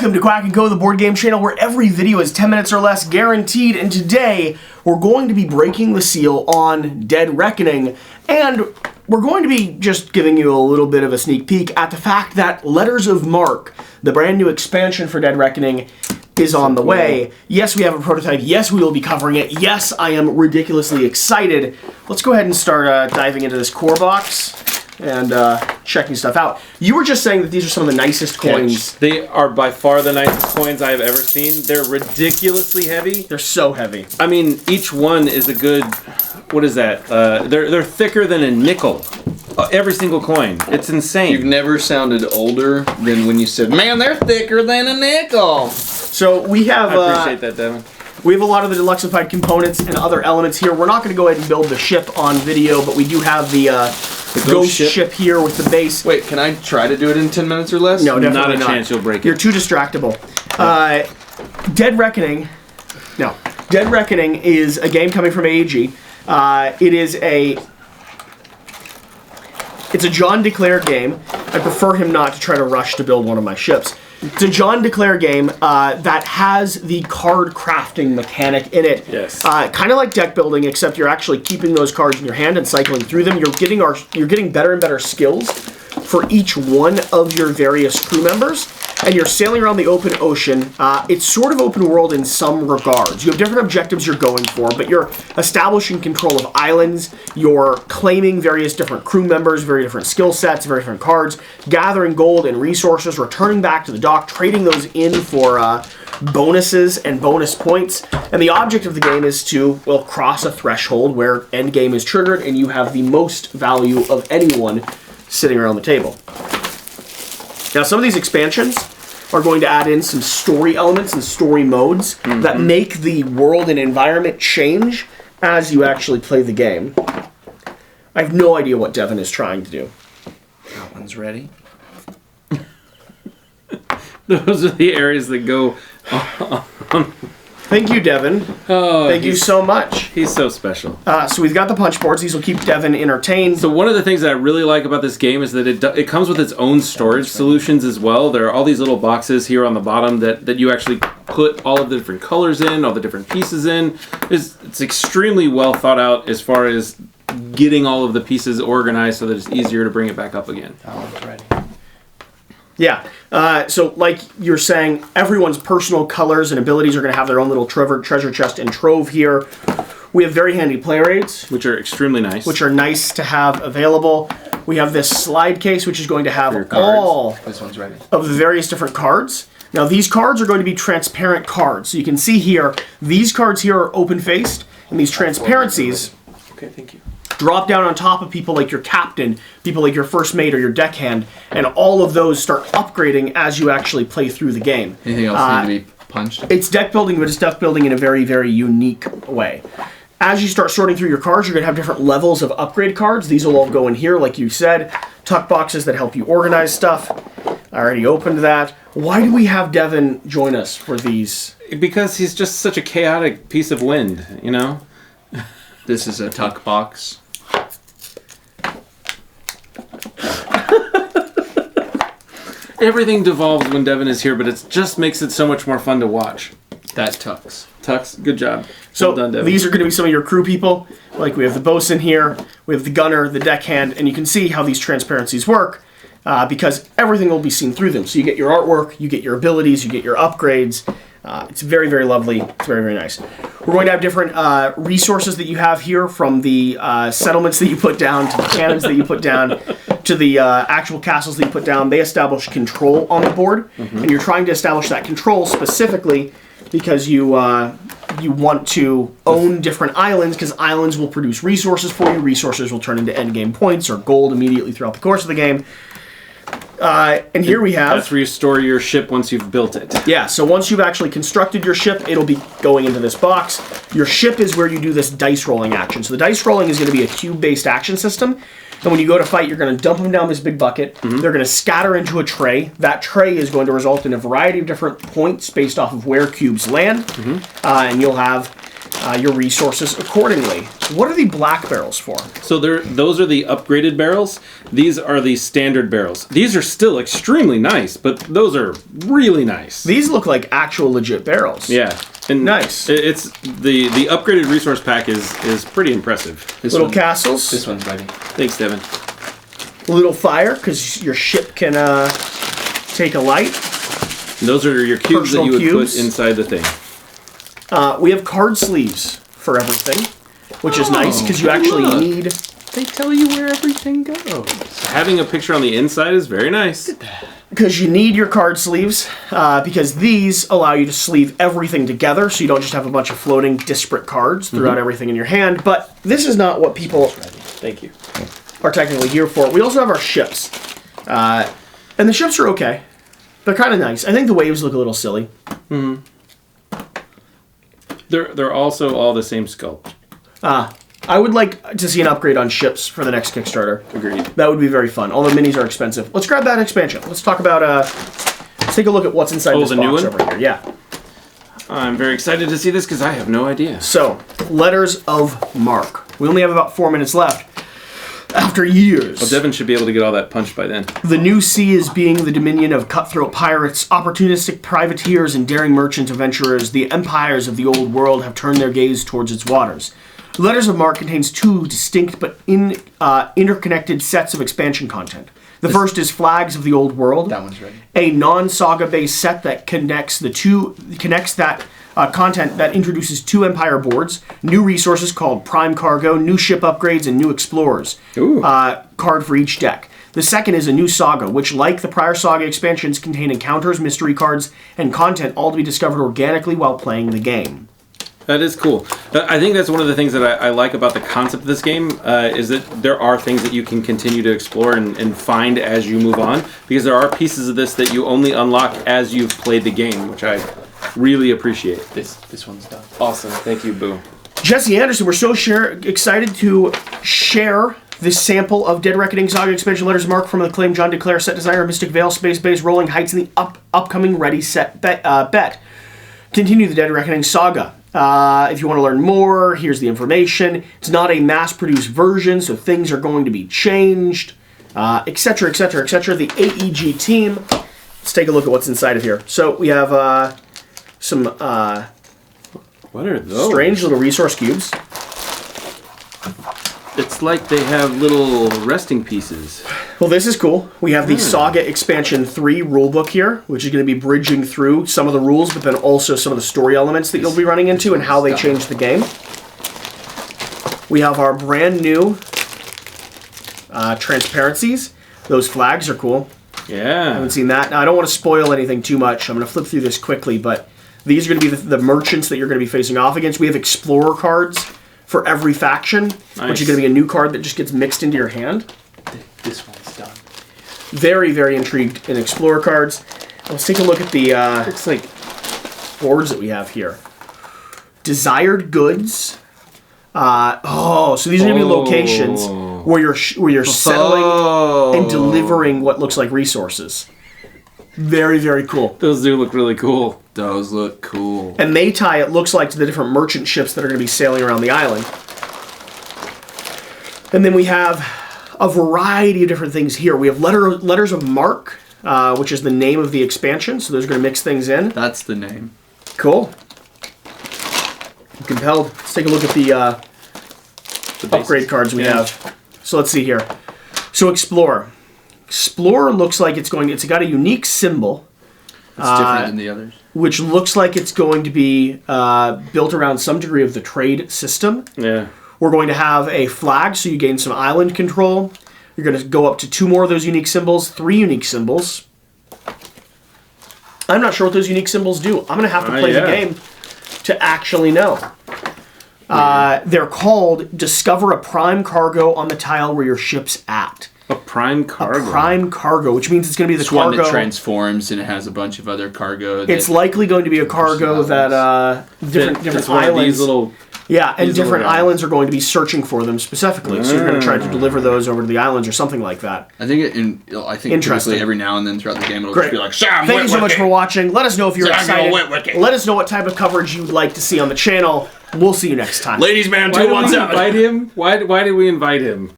Welcome to Quack Co, the board game channel where every video is 10 minutes or less guaranteed, and today we're going to be breaking the seal on Dead Reckoning, and we're going to be just giving you a little bit of a sneak peek at the fact that Letters of Marque, the brand new expansion for Dead Reckoning, is on the way. Yes, we have a prototype. Yes, we will be covering it. Yes, I am ridiculously excited. Let's go ahead and start diving into this core box and checking stuff out. You were just saying that these are some of the nicest coins. They are by far the nicest coins I have ever seen. They're ridiculously heavy. They're so heavy. I mean, each one is a good, what is that? They're thicker than a nickel. Every single coin. It's insane. You've never sounded older than when you said, man, they're thicker than a nickel. So we have... I appreciate that, Devin. We have a lot of the deluxified components and other elements here. We're not going to go ahead and build the ship on video, but we do have the ghost ship here with the base. Wait, can I try to do it in 10 minutes or less? No, definitely not a chance you'll break it. You're too distractible. Dead Reckoning. No. Dead Reckoning is a game coming from AEG. It's a John DeClaire game. I prefer him not to try to rush to build one of my ships. It's a John DeClaire game that has the card crafting mechanic in it. Yes. Kind of like deck building, except you're actually keeping those cards in your hand and cycling through them. You're getting better and better skills for each one of your various crew members, and you're sailing around the open ocean. It's sort of open world in some regards. You have different objectives you're going for, but you're establishing control of islands, you're claiming various different crew members, very different skill sets, very different cards, gathering gold and resources, returning back to the dock, trading those in for bonuses and bonus points. And the object of the game is to, well, cross a threshold where endgame is triggered and you have the most value of anyone sitting around the table. Now, some of these expansions are going to add in some story elements and story modes that make the world and environment change as you actually play the game. I have no idea what Devin is trying to do. That one's ready. Those are the areas that go Thank you, Devin. Oh, Thank you so much. He's so special. So we've got the punch boards. These will keep Devin entertained. So one of the things that I really like about this game is that it comes with its own storage solutions as well. There are all these little boxes here on the bottom that you actually put all of the different colors in, all the different pieces in. It's extremely well thought out as far as getting all of the pieces organized so that it's easier to bring it back up again. That one's ready. Yeah. So, like you're saying, everyone's personal colors and abilities are going to have their own little treasure chest and trove here. We have very handy player aids, Which are extremely nice. which are nice to have available. We have this slide case, which is going to have all This one's ready. of the various different cards. Now, these cards are going to be transparent cards. So you can see here, these cards here are open-faced, and these transparencies Okay, thank you. drop down on top of people like your captain, people like your first mate or your deckhand, and all of those start upgrading as you actually play through the game. Anything else need to be punched? It's deck building, but it's deck building in a very, very unique way. As you start sorting through your cards, you're going to have different levels of upgrade cards. These will all go in here, like you said. Tuck boxes that help you organize stuff. I already opened that. Why do we have Devin join us for these? Because he's just such a chaotic piece of wind, you know? This is a tuck box. Everything devolves when Devin is here, but it just makes it so much more fun to watch. That tucks. Tux, good job. So Well done, Devin. these are going to be some of your crew people. Like we have the bosun here, we have the gunner, the deckhand, and you can see how these transparencies work because everything will be seen through them. So you get your artwork, you get your abilities, you get your upgrades. It's very, very lovely. It's very, very nice. We're going to have different resources that you have here, from the settlements that you put down, to the cannons that you put down, to the actual castles that you put down. They establish control on the board, and you're trying to establish that control specifically because you want to own different islands, because islands will produce resources for you. Resources will turn into endgame points or gold immediately throughout the course of the game. And here we have... That's where you store your ship once you've built it. Yeah, so once you've actually constructed your ship, it'll be going into this box. Your ship is where you do this dice rolling action. So the dice rolling is going to be a cube-based action system. And when you go to fight, you're going to dump them down this big bucket. They're going to scatter into a tray. That tray is going to result in a variety of different points based off of where cubes land. And you'll have your resources accordingly. What are the black barrels for? So those are the upgraded barrels. These are the standard barrels. These are still extremely nice, but those are really nice. These look like actual legit barrels. Yeah. And nice. It's the upgraded resource pack is pretty impressive. Little castles. This one's ready. Thanks, Devin. Little fire, because your ship can take a light. And those are your cubes that you would cubes. put inside the thing. We have card sleeves for everything, which is nice, because you actually need... They tell you where everything goes. Having a picture on the inside is very nice. Because you need your card sleeves, because these allow you to sleeve everything together, so you don't just have a bunch of floating disparate cards throughout everything in your hand. But this is not what people Thank you. are technically here for. We also have our ships. And the ships are okay. They're kind of nice. I think the waves look a little silly. They're also all the same sculpt. I would like to see an upgrade on ships for the next Kickstarter. Agreed. That would be very fun. Although minis are expensive. Let's grab that expansion. Let's talk about. Let's take a look at what's inside this the box new one? over here. Yeah. I'm very excited to see this because I have no idea. So, letters of Marque. We only have about 4 minutes left. After years, Well, Devin should be able to get all that punched by then. the new sea is being the dominion of cutthroat pirates, opportunistic privateers, and daring merchant adventurers. The empires of the old world have turned their gaze towards its waters. Letters of Marque contains two distinct but interconnected sets of expansion content. The first is Flags of the Old World. That one's ready. A non-saga based set that connects that content that introduces 2 Empire boards, new resources called Prime Cargo, new ship upgrades, and new Explorers. Ooh. Card for each deck. The second is a new saga, which, like the prior saga expansions, contain encounters, mystery cards, and content all to be discovered organically while playing the game. That is cool. I think that's one of the things that I like about the concept of this game is that there are things that you can continue to explore and find as you move on, because there are pieces of this that you only unlock as you've played the game, which I really appreciate. This one's done. Awesome. Thank you, Boo. Jesse Anderson, we're so excited to share this sample of Dead Reckoning Saga Expansion Letters of Marque from the acclaimed John DeClaire, set designer, Mystic Vale, Space-Based, Rolling Heights, and the upcoming Ready Set Bet. Continue the Dead Reckoning Saga. If you want to learn more, here's the information. It's not a mass-produced version, so things are going to be changed, etc., etc., etc. The AEG team. Let's take a look at what's inside of here. So we have some What are those? strange little resource cubes. It's like they have little resting pieces. Well, this is cool. We have the Saga Expansion 3 rulebook here, which is going to be bridging through some of the rules, but then also some of the story elements that you'll be running into and how they change the game. We have our brand new transparencies. Those flags are cool. Yeah. I haven't seen that. Now, I don't want to spoil anything too much. I'm going to flip through this quickly, but these are going to be the merchants that you're going to be facing off against. We have Explorer cards for every faction, which is going to be a new card that just gets mixed into your hand. This one's done. Very, very intrigued in Explorer cards. Let's take a look at the It's like boards that we have here. Desired goods. So these are going to be locations where you're settling and delivering what looks like resources. Very, very cool. those do look really cool. Those look cool. And they tie, it looks like, to the different merchant ships that are going to be sailing around the island. And then we have a variety of different things here. We have Letters of Marque, which is the name of the expansion, so those are going to mix things in. That's the name. Cool. I'm compelled. Let's take a look at the upgrade cards we have. So let's see here. So Explorer. Explorer looks like it's got a unique symbol. It's different than the others. Which looks like it's going to be built around some degree of the trade system. Yeah. We're going to have a flag, so you gain some island control. You're going to go up to 2 more of those unique symbols, 3 unique symbols. I'm not sure what those unique symbols do. I'm going to have to play the game to actually know. They're called Discover a Prime Cargo on the tile where your ship's at. A prime cargo. A prime cargo, which means it's going to be the It's cargo. one that transforms and it has a bunch of other cargo. It's likely going to be a cargo that different That's one of islands. these little. Yeah, and these different little guys. islands are going to be searching for them specifically. So you're going to try to deliver those over to the islands or something like that. I think Interesting. typically every now and then throughout the game it'll Great. just be like, Sam, Thank you so much for watching. Let us know if you're Sam, excited. go Wicket. Let us know what type of coverage you'd like to see on the channel. We'll see you next time. Ladies Man Why did we 217. invite him? Why did we invite him?